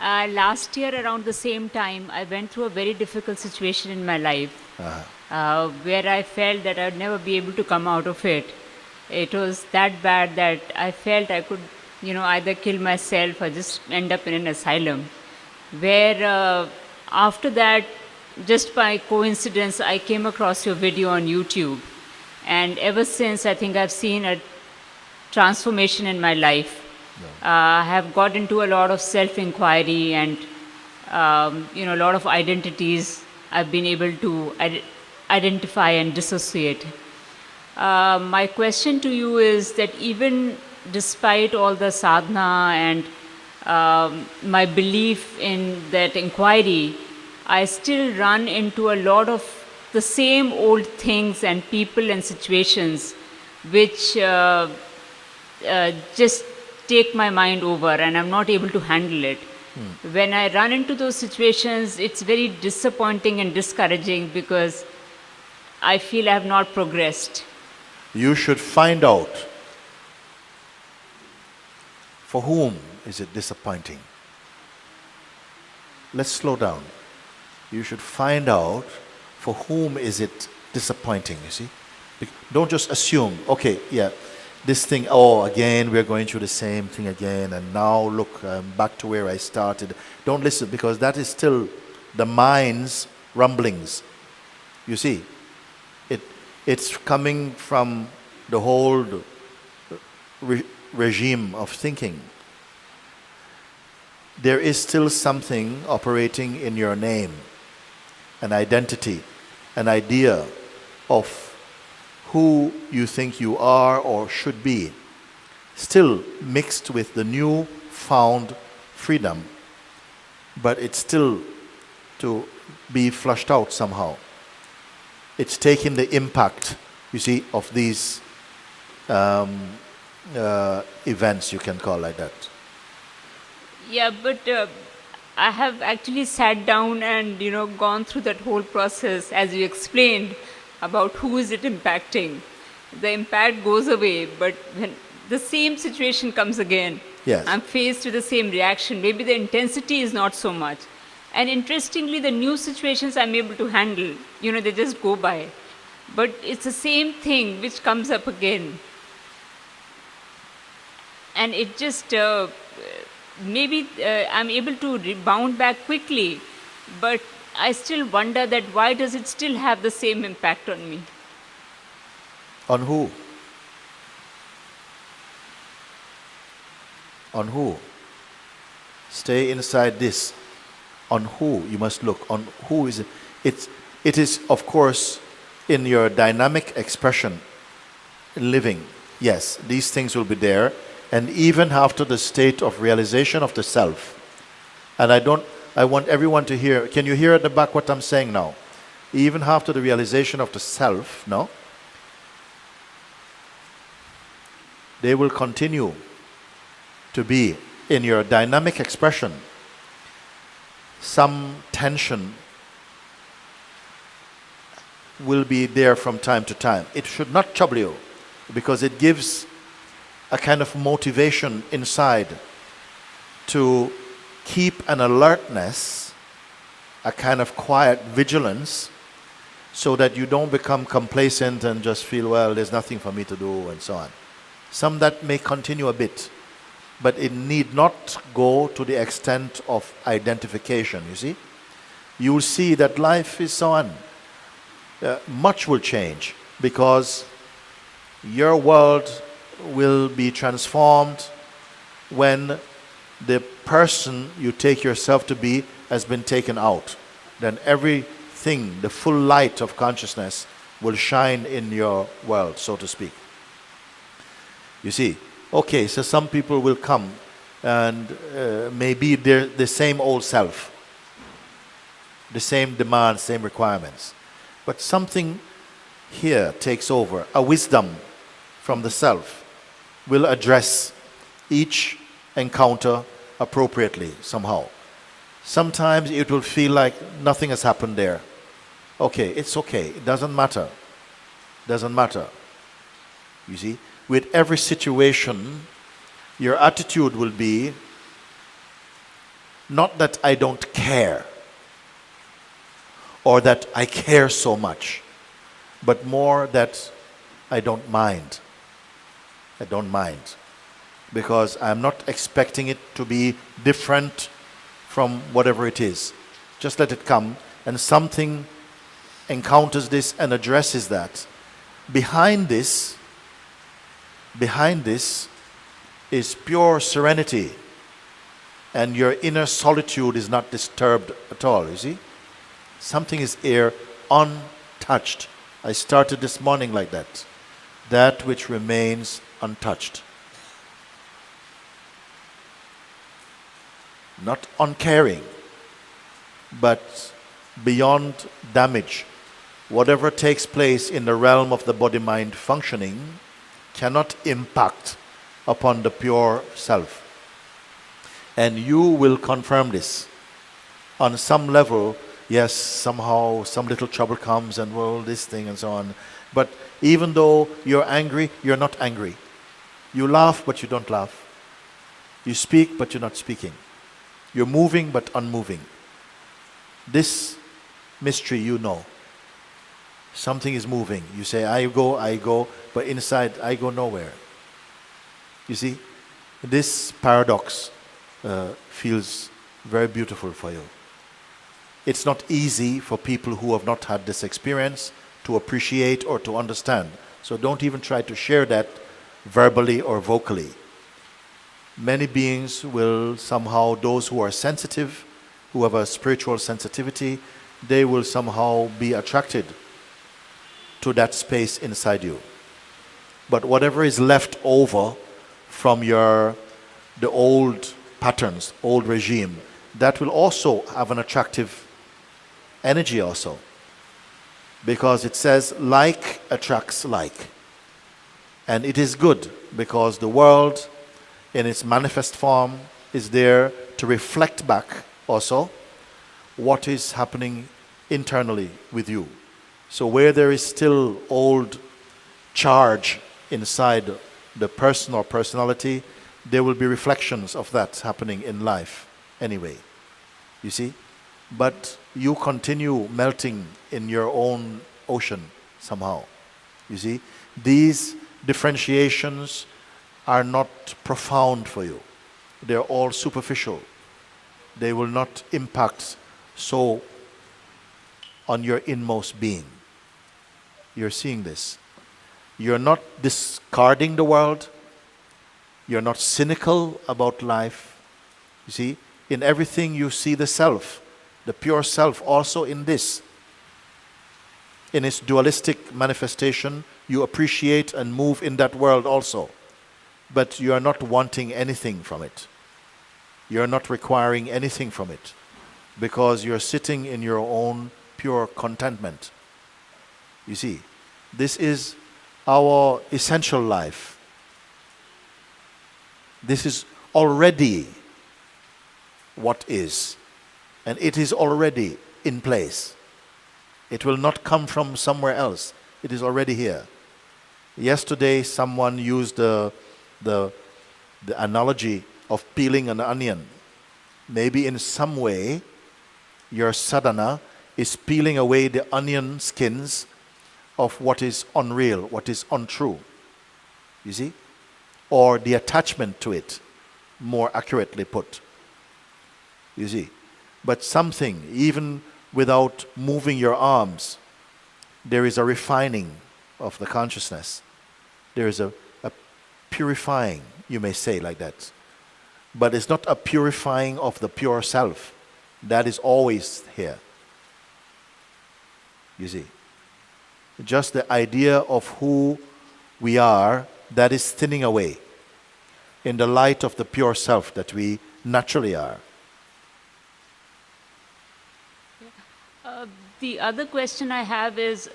Last year, around the same time, I went through a very difficult situation in my life where I felt that I would never be able to come out of it. It was that bad that I felt I could, either kill myself or just end up in an asylum. Where after that, just by coincidence, I came across your video on YouTube. And ever since, I think I've seen a transformation in my life. I have got into a lot of self-inquiry and a lot of identities I've been able to identify and dissociate. My question to you is that even despite all the sadhana and my belief in that inquiry, I still run into a lot of the same old things and people and situations which just take my mind over and I'm not able to handle it. When I run into those situations, it's very disappointing and discouraging because I feel I have not progressed. You should find out for whom is it disappointing. Let's slow down. You should find out for whom is it disappointing, you see. Don't just assume, okay, yeah, this thing, again, we're going through the same thing again, and now look, I'm back to where I started. Don't listen, because that is still the mind's rumblings. You see, it's coming from the whole regime of thinking. There is still something operating in your name, an identity, an idea of who you think you are or should be, still mixed with the new found freedom, but it's still to be flushed out somehow. It's taking the impact, you see, of these events, you can call like that. Yeah, but I have actually sat down and, gone through that whole process, as you explained, about who is it impacting. The impact goes away, but when the same situation comes again, yes, I'm faced with the same reaction. Maybe the intensity is not so much. And interestingly, the new situations I'm able to handle, they just go by. But it's the same thing which comes up again. And it just, maybe I'm able to rebound back quickly, but I still wonder that why does it still have the same impact on me? On who? On who? Stay inside this. On who you must look. On who is it? It is, of course, in your dynamic expression, living. Yes, these things will be there. And even after the state of realization of the self. And I want everyone to hear. Can you hear at the back what I'm saying now? Even after the realization of the self, no? They will continue to be in your dynamic expression. Some tension will be there from time to time. It should not trouble you because it gives a kind of motivation inside to keep an alertness, a kind of quiet vigilance, so that you don't become complacent and just feel, well, there's nothing for me to do, and so on. Some that may continue a bit, but it need not go to the extent of identification, you see. You will see that life is so on. Much will change because your world will be transformed when the person you take yourself to be has been taken out. Then everything, the full light of consciousness will shine in your world, so to speak. You see, okay, so some people will come and maybe they're the same old self, the same demands, same requirements. But something here takes over, a wisdom from the self will address each encounter appropriately somehow. Sometimes it will feel like nothing has happened there. Okay, it's okay. It doesn't matter. Doesn't matter. You see, with every situation, your attitude will be, Not that I don't care or that I care so much, but more that I don't mind. I don't mind. Because I'm not expecting it to be different from whatever it is. Just let it come, and something encounters this and addresses that. Behind this is pure serenity, and your inner solitude is not disturbed at all, you see? Something is here untouched. I started this morning like that. That which remains untouched. Not uncaring, but beyond damage. Whatever takes place in the realm of the body-mind functioning cannot impact upon the pure self. And you will confirm this. On some level, yes, somehow some little trouble comes and well, this thing and so on. But even though you're angry, you're not angry. You laugh, but you don't laugh. You speak, but you're not speaking. You're moving, but unmoving. This mystery you know. Something is moving. You say, I go, but inside I go nowhere. You see, this paradox feels very beautiful for you. It's not easy for people who have not had this experience to appreciate or to understand. So don't even try to share that verbally or vocally. Many beings will somehow, those who are sensitive, who have a spiritual sensitivity, they will somehow be attracted to that space inside you. But whatever is left over from the old patterns, old regime, that will also have an attractive energy also. Because it says like attracts like. And it is good because the world in its manifest form is there to reflect back also what is happening internally with you. So where there is still old charge inside the person or personality, there will be reflections of that happening in life anyway. You see? But you continue melting in your own ocean somehow. You see? These differentiations are not profound for you. They're all superficial. They will not impact so on your inmost being. You're seeing this. You're not discarding the world. You're not cynical about life. You see, in everything you see the self, the pure self also in this. In its dualistic manifestation, you appreciate and move in that world also. But you are not wanting anything from it. You're not requiring anything from it. Because you're sitting in your own pure contentment. You see, this is our essential life. This is already what is. And it is already in place. It will not come from somewhere else. It is already here. Yesterday, someone used the analogy of peeling an onion. Maybe in some way, your sadhana is peeling away the onion skins of what is unreal, what is untrue. You see? Or the attachment to it, more accurately put. You see? But something, even without moving your arms, there is a refining of the consciousness. There is a purifying, you may say like that. But it's not a purifying of the pure self. That is always here. You see? Just the idea of who we are, that is thinning away in the light of the pure self that we naturally are. The other question I have is,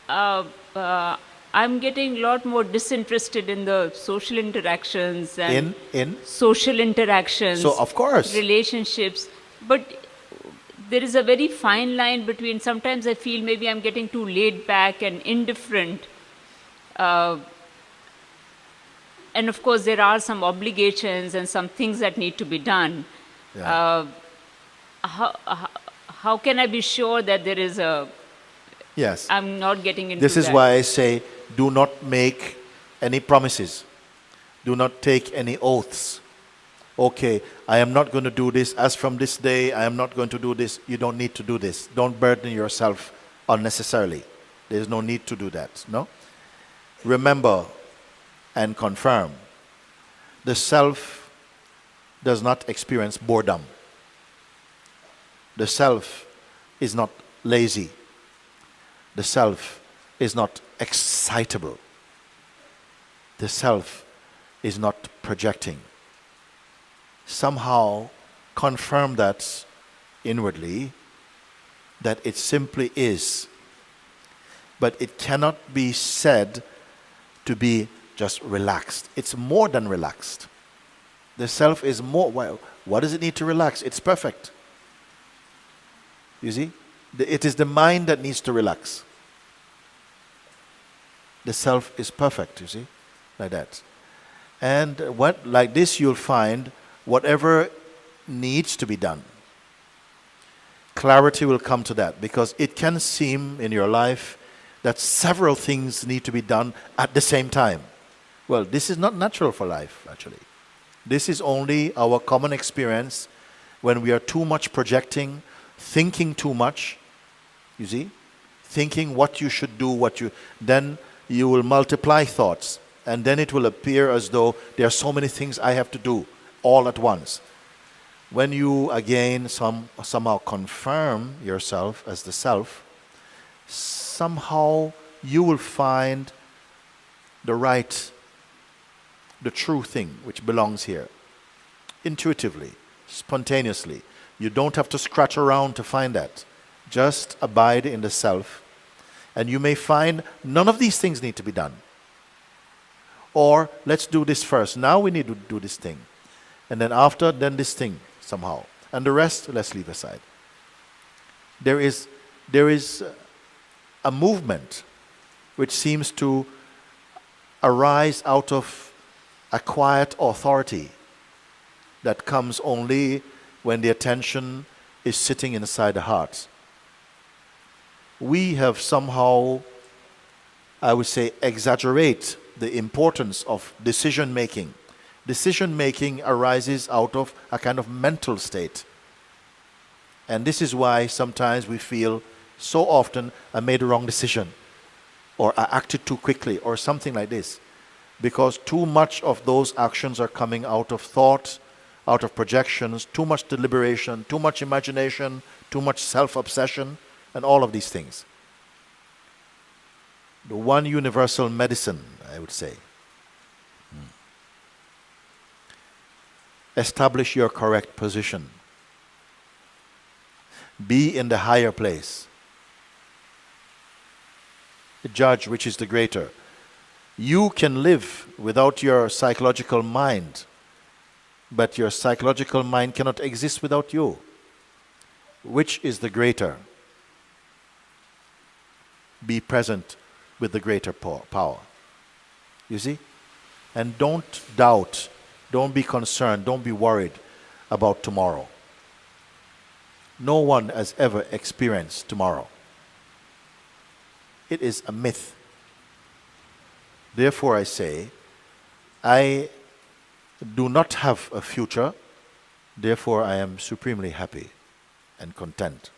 I'm getting a lot more disinterested in the social interactions and social interactions. So of course, relationships, but there is a very fine line between. Sometimes I feel maybe I'm getting too laid back and indifferent, and of course there are some obligations and some things that need to be done. Yeah. how can I be sure that there is a, Yes. I'm not getting into This is that? why I say do not make any promises. Do not take any oaths. Okay, I am not going to do this. As from this day, I am not going to do this. You don't need to do this. Don't burden yourself unnecessarily. There's no need to do that. No? Remember and confirm. The self does not experience boredom. The self is not lazy. The self is not excitable. The self is not projecting. Somehow confirm that inwardly, that it simply is. But it cannot be said to be just relaxed. It's more than relaxed. The self is more. Well, what does it need to relax? It's perfect. You see? It is the mind that needs to relax. The self is perfect, you see? Like that. And like this you'll find whatever needs to be done. Clarity will come to that, because it can seem in your life that several things need to be done at the same time. Well, this is not natural for life, actually. This is only our common experience when we are too much projecting, thinking too much, you see? Thinking what you should do, then you will multiply thoughts, and then it will appear as though there are so many things I have to do all at once. When you again somehow confirm yourself as the self, somehow you will find the true thing which belongs here. Intuitively, spontaneously. You don't have to scratch around to find that. Just abide in the self, and you may find none of these things need to be done. Or let's do this first. Now we need to do this thing. And then after, then this thing somehow. And the rest, let's leave aside. There is a movement which seems to arise out of a quiet authority that comes only when the attention is sitting inside the heart. We have somehow, I would say, exaggerate the importance of decision making. Decision making arises out of a kind of mental state. And this is why sometimes we feel so often I made a wrong decision, or I acted too quickly, or something like this. Because too much of those actions are coming out of thought, out of projections, too much deliberation, too much imagination, too much self-obsession, and all of these things. The one universal medicine, I would say. Establish your correct position. Be in the higher place. Judge which is the greater. You can live without your psychological mind, but your psychological mind cannot exist without you. Which is the greater? Be present with the greater power. You see? And don't doubt, don't be concerned, don't be worried about tomorrow. No one has ever experienced tomorrow. It is a myth. Therefore I say, I do not have a future, therefore I am supremely happy and content.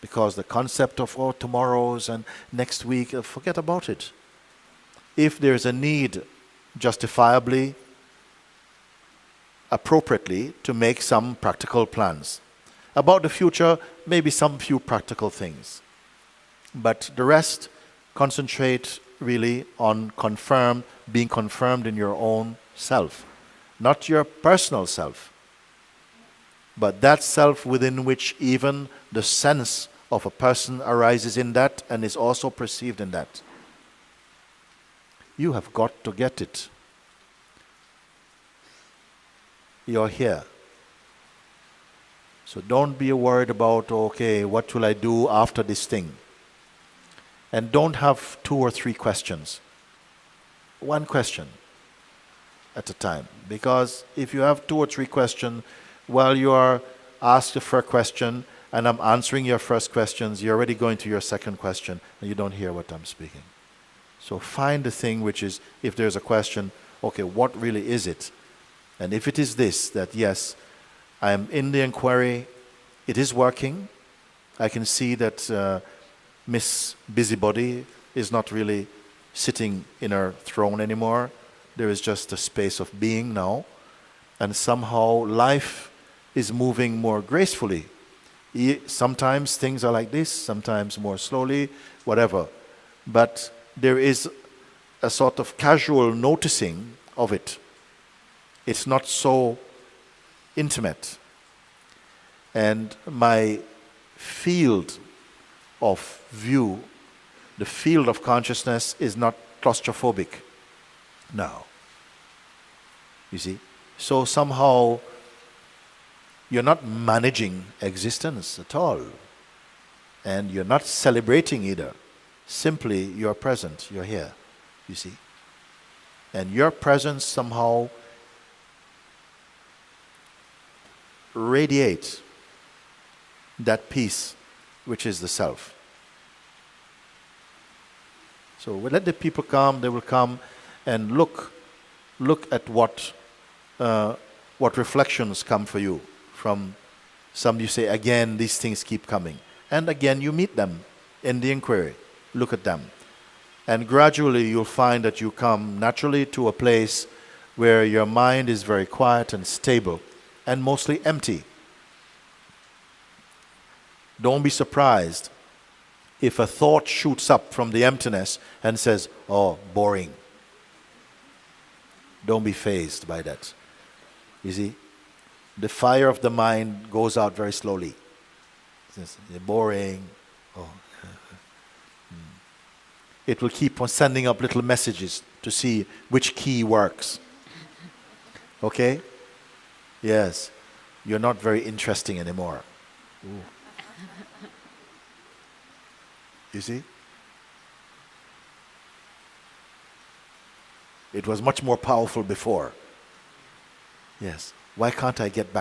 Because the concept of tomorrows and next week, forget about it. If there's a need, justifiably, appropriately, to make some practical plans. About the future, maybe some few practical things. But the rest, concentrate really on being confirmed in your own self. Not your personal self, but that self within which even the sense of a person arises in that and is also perceived in that. You have got to get it. You're here. So don't be worried about, okay, what will I do after this thing? And don't have 2 or 3 questions. One question at a time. Because if you have 2 or 3 questions, while you are ask the first question and I'm answering your first questions, you're already going to your second question and you don't hear what I'm speaking. So find the thing which is, if there's a question, okay, what really is it? And if it is this, that yes, I am in the inquiry, it is working. I can see that Miss Busybody is not really sitting in her throne anymore. There is just a space of being now. And somehow life is moving more gracefully. Sometimes things are like this, sometimes more slowly, whatever. But there is a sort of casual noticing of it. It's not so intimate. And my field of view, the field of consciousness, is not claustrophobic now. You see? So somehow you're not managing existence at all. And you're not celebrating either. Simply you're present, you're here. You see? And your presence somehow radiates that peace which is the self. So we let the people come, they will come and look at what reflections come for you from some. You say, again, these things keep coming. And again, you meet them in the inquiry. Look at them. And gradually you'll find that you come naturally to a place where your mind is very quiet and stable and mostly empty. Don't be surprised if a thought shoots up from the emptiness and says, oh, boring. Don't be fazed by that. You see, the fire of the mind goes out very slowly. It's boring. Oh. It will keep on sending up little messages to see which key works. Okay? Yes. You're not very interesting anymore. Ooh. You see? It was much more powerful before. Yes. Why can't I get back